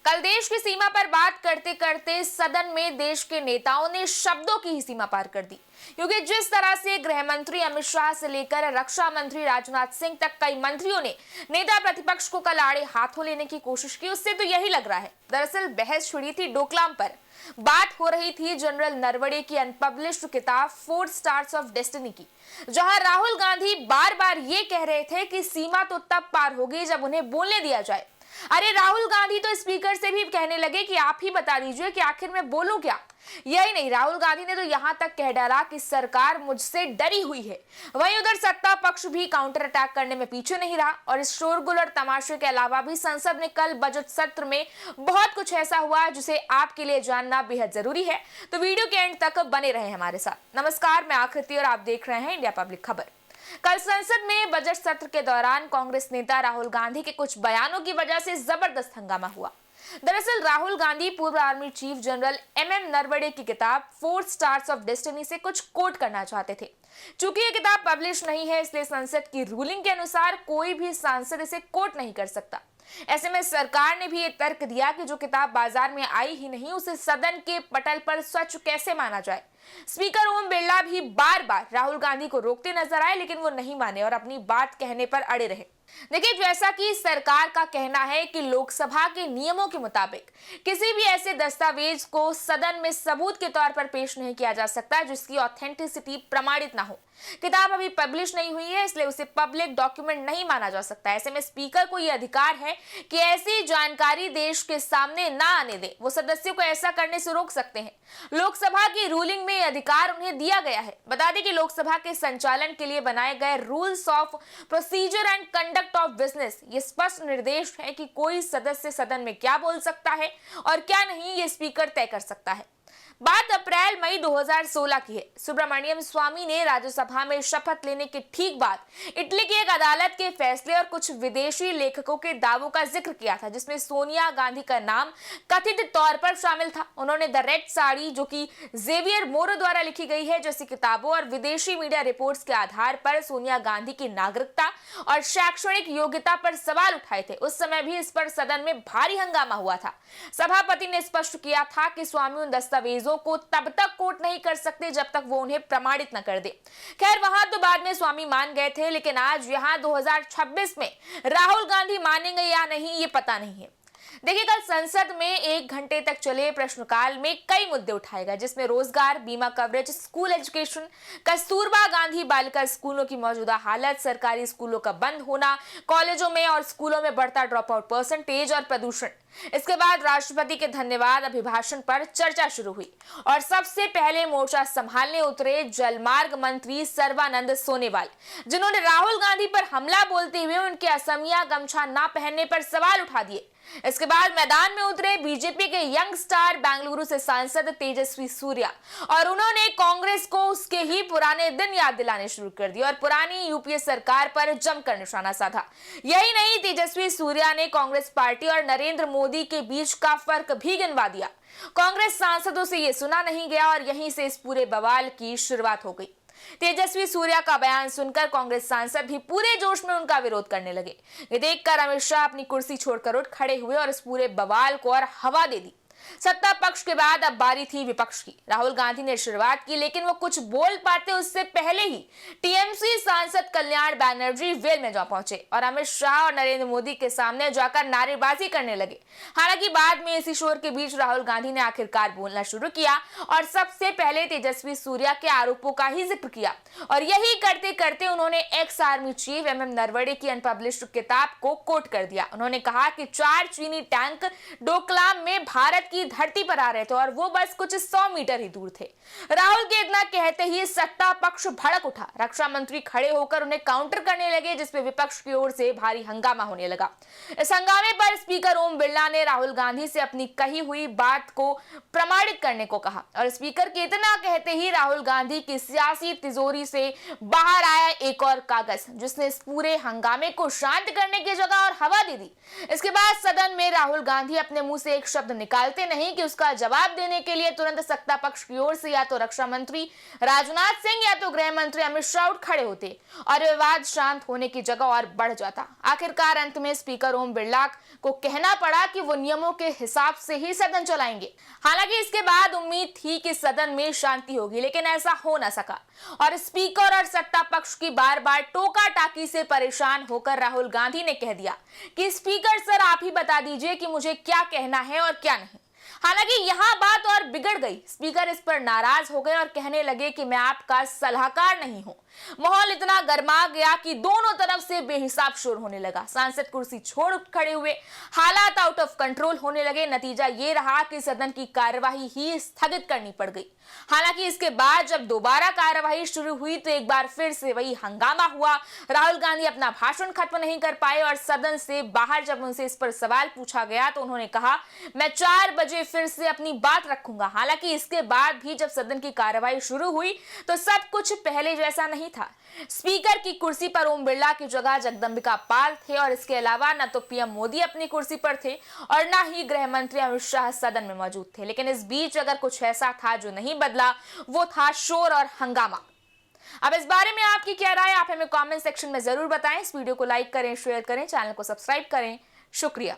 कल देश की सीमा पर बात करते करते सदन में देश के नेताओं ने शब्दों की ही सीमा पार कर दी, क्योंकि जिस तरह से गृह मंत्री अमित शाह से लेकर रक्षा मंत्री राजनाथ सिंह तक कई मंत्रियों ने नेता प्रतिपक्ष को कल आड़े हाथों लेने की कोशिश की, उससे तो यही लग रहा है। दरअसल बहस छिड़ी थी डोकलाम पर। बात हो रही थी जनरल नरवणे की अनपब्लिश्ड किताब 4 स्टार्स ऑफ डेस्टिनी की, जहां राहुल गांधी बार बार ये कह रहे थे कि सीमा तो तब पार होगी जब उन्हें बोलने दिया जाए। अरे राहुल गांधी तो स्पीकर से भी कहने लगे कि आप ही बता दीजिए कि आखिर मैं बोलूं क्या। यही नहीं, राहुल गांधी ने तो यहां तक कह डाला कि सरकार मुझसे डरी हुई है। वहीं उधर सत्ता पक्ष भी काउंटर अटैक करने में पीछे नहीं रहा और इस शोरगुल और तमाशे के अलावा भी संसद में कल बजट सत्र में बहुत कुछ ऐसा हुआ जिसे आपके लिए जानना बेहद जरूरी है। तो वीडियो के एंड तक बने रहे हमारे साथ। नमस्कार, मैं आकृति और आप देख रहे हैं इंडिया पब्लिक खबर। कल संसद में बजट सत्र के दौरान कांग्रेस नेता राहुल गांधी के कुछ बयानों की वजह से जबरदस्त हंगामा हुआ। दरअसल राहुल गांधी पूर्व army chief general MM Naravane की किताब 4 स्टार्स ऑफ डेस्टिनी से कुछ कोट करना चाहते थे। चूंकि ये किताब पब्लिश नहीं है, इसलिए संसद की रूलिंग के अनुसार कोई भी सांसद इसे कोट नहीं कर सकता। ऐसे में सरकार ने भी ये तर्क दिया कि जो किताब बाजार में आई ही नहीं, उसे सदन के पटल पर सच कैसे माना जाए। स्पीकर ओम बिरला भी बार बार राहुल गांधी को रोकते नजर आए, लेकिन वो नहीं माने और अपनी बात कहने पर अड़े रहे। देखिए, जैसा कि सरकार का कहना है कि लोकसभा के नियमों के मुताबिक किसी भी ऐसे दस्तावेज को सदन में सबूत के तौर पर पेश नहीं किया जा सकता जिसकी ऑथेंटिसिटी प्रमाणित ना हो। किताब अभी पब्लिश नहीं हुई है, इसलिए उसे पब्लिक डॉक्यूमेंट नहीं माना जा सकता। ऐसे में स्पीकर को यह अधिकार है कि ऐसी जानकारी देश के सामने ना आने दे। वो सदस्यों को ऐसा करने से रोक सकते हैं। लोकसभा की रूलिंग में यह अधिकार उन्हें दिया गया है। बता दें कि लोकसभा के संचालन के लिए बनाए गए rules of procedure and conduct of business ये स्पष्ट निर्देश है कि कोई सदस्य सदन में क्या बोल सकता है और क्या नहीं, ये स्पीकर तय कर सकता है। बात अप्रैल मई 2016 की है। सुब्रमण्यम स्वामी ने राज्यसभा में शपथ लेने के ठीक बाद इटली की एक अदालत के फैसले और कुछ विदेशी लेखकों के दावों का जिक्र किया था, जिसमें सोनिया गांधी का नाम कथित तौर पर शामिल था। उन्होंने द रेड साड़ी, जो कि जेवियर मोरो द्वारा लिखी गई है, जैसी किताबों और विदेशी मीडिया रिपोर्ट्स के आधार पर सोनिया गांधी की नागरिकता और शैक्षणिक योग्यता पर सवाल उठाए थे। उस समय भी इस पर सदन में भारी हंगामा हुआ था। सभापति ने स्पष्ट किया था कि स्वामी उन दस्तावेजों को तब तक कोट नहीं कर सकते जब तक वो उन्हें प्रमाणित न कर दे। खैर, वहां तो बाद में स्वामी मान गए थे, लेकिन आज यहां 2026 में राहुल गांधी मानेंगे या नहीं, ये पता नहीं है। देखिए, कल संसद में 1 घंटे तक चले प्रश्नकाल में कई मुद्दे उठाए गए, जिसमें रोजगार, बीमा coverage, school education, Kasturba Gandhi बालिका स्कूलों की मौजूदा हालत, सरकारी स्कूलों का बंद होना, कॉलेजों में और स्कूलों में बढ़ता ड्रॉप आउट परसेंटेज और प्रदूषण। इसके बाद राष्ट्रपति के धन्यवाद अभिभाषण पर चर्चा शुरू हुई और सबसे पहले मोर्चा संभालने उतरे जलमार्ग मंत्री सर्बानंद सोनोवाल, जिन्होंने राहुल गांधी पर हमला बोलते हुए उनके असमिया गमछा ना पहनने पर सवाल उठा दिए। इसके बाद मैदान में उतरे बीजेपी के यंग स्टार बेंगलुरु से सांसद तेजस्वी सूर्या और उन्होंने कांग्रेस को उसके ही पुराने दिन याद दिलाने शुरू कर दिए और पुरानी यूपीए सरकार पर जमकर निशाना साधा। यही नहीं, तेजस्वी सूर्या ने कांग्रेस पार्टी और नरेंद्र मोदी के बीच का फर्क भी गिनवा दिया। कांग्रेस सांसदों से यह सुना नहीं गया और यहीं से इस पूरे बवाल की शुरुआत हो गई। तेजस्वी सूर्या का बयान सुनकर कांग्रेस सांसद भी पूरे जोश में उनका विरोध करने लगे। ये देखकर अमित शाह अपनी कुर्सी छोड़कर उठ खड़े हुए और इस पूरे बवाल को और हवा दे दी। सत्ता पक्ष के बाद अब बारी थी विपक्ष की। राहुल गांधी ने शुरुआत की, लेकिन वो कुछ बोल पाते उससे पहले ही टीएमसी सांसद कल्याण बैनर्जी वेल में जा पहुंचे और अमित शाह और नरेंद्र मोदी के सामने जाकर नारेबाजी करने लगे। हालांकि बाद में इसी शोर के बीच राहुल गांधी ने आखिरकार बोलना शुरू किया और सबसे पहले तेजस्वी सूर्या के आरोपों का ही जिक्र किया और यही करते करते उन्होंने ex army chief MM Naravane की अनपब्लिश्ड किताब को कोट कर दिया। उन्होंने कहा कि 4 चीनी टैंक डोकलाम में भारत की धरती पर आ रहे थे और वो बस कुछ 100 मीटर ही दूर थे। राहुल के इतना कहते ही सत्ता पक्ष भड़क उठा। रक्षा मंत्री खड़े होकर उन्हें काउंटर करने लगे, जिसपे विपक्ष की ओर से भारी हंगामा होने लगा। इस हंगामे पर स्पीकर ओम बिरला ने राहुल गांधी से अपनी कही हुई बात को प्रमाणित करने को कहा और स्पीकर के इतना कहते ही राहुल गांधी की सियासी तिजोरी से बाहर आया एक और कागज, जिसने इस पूरे हंगामे को शांत करने की जगह और हवा दे दी। इसके बाद सदन में राहुल गांधी अपने मुंह से एक शब्द निकालते करते नहीं कि उसका जवाब देने के लिए तुरंत सत्ता पक्ष की ओर से या तो रक्षा मंत्री राजनाथ सिंह या तो गृह मंत्री अमित शाह उठ खड़े होते और विवाद शांत होने की जगह और बढ़ जाता। आखिरकार अंत में स्पीकर ओम बिरला को कहना पड़ा कि वो नियमों के हिसाब से ही सदन चलाएंगे। हालांकि इसके बाद उम्मीद थी कि सदन में शांति होगी, लेकिन ऐसा हो न सका और स्पीकर और सत्ता पक्ष की बार बार टोका टाकी से परेशान होकर राहुल गांधी ने कह दिया कि स्पीकर सर आप ही बता दीजिए कि मुझे क्या कहना है और क्या नहीं। हालांकि यहां बात और बिगड़ गई। स्पीकर इस पर नाराज हो गए और कहने लगे कि मैं आपका सलाहकार नहीं हूं। माहौल इतना गर्मा गया कि दोनों तरफ से बेहिसाब शोर होने लगा। सांसद कुर्सी छोड़ खड़े हुए, हालात आउट ऑफ कंट्रोल होने लगे। नतीजा ये रहा कि सदन की कार्यवाही ही स्थगित करनी पड़ गई। हालांकि इसके बाद जब दोबारा कार्यवाही शुरू हुई तो एक बार फिर से वही हंगामा हुआ। राहुल गांधी अपना भाषण खत्म नहीं कर पाए और सदन से बाहर जब उनसे इस पर सवाल पूछा गया तो उन्होंने कहा मैं 4 बजे फिर से अपनी बात रखूंगा। हालांकि इसके बाद भी जब सदन की कार्यवाही शुरू हुई तो सब कुछ पहले जैसा नहीं था। स्पीकर की कुर्सी पर ओम बिरला की जगह जगदंबिका पाल थे और इसके अलावा न तो पीएम मोदी अपनी कुर्सी पर थे और न ही गृह मंत्री अमित शाह सदन में मौजूद थे। लेकिन इस बीच अगर कुछ ऐसा था जो नहीं बदला वो था शोर और हंगामा। अब इस बारे में आपकी क्या राय, आप हमें कमेंट सेक्शन में जरूर बताएं। इस वीडियो को लाइक करें, शेयर करें, चैनल को सब्सक्राइब करें। शुक्रिया।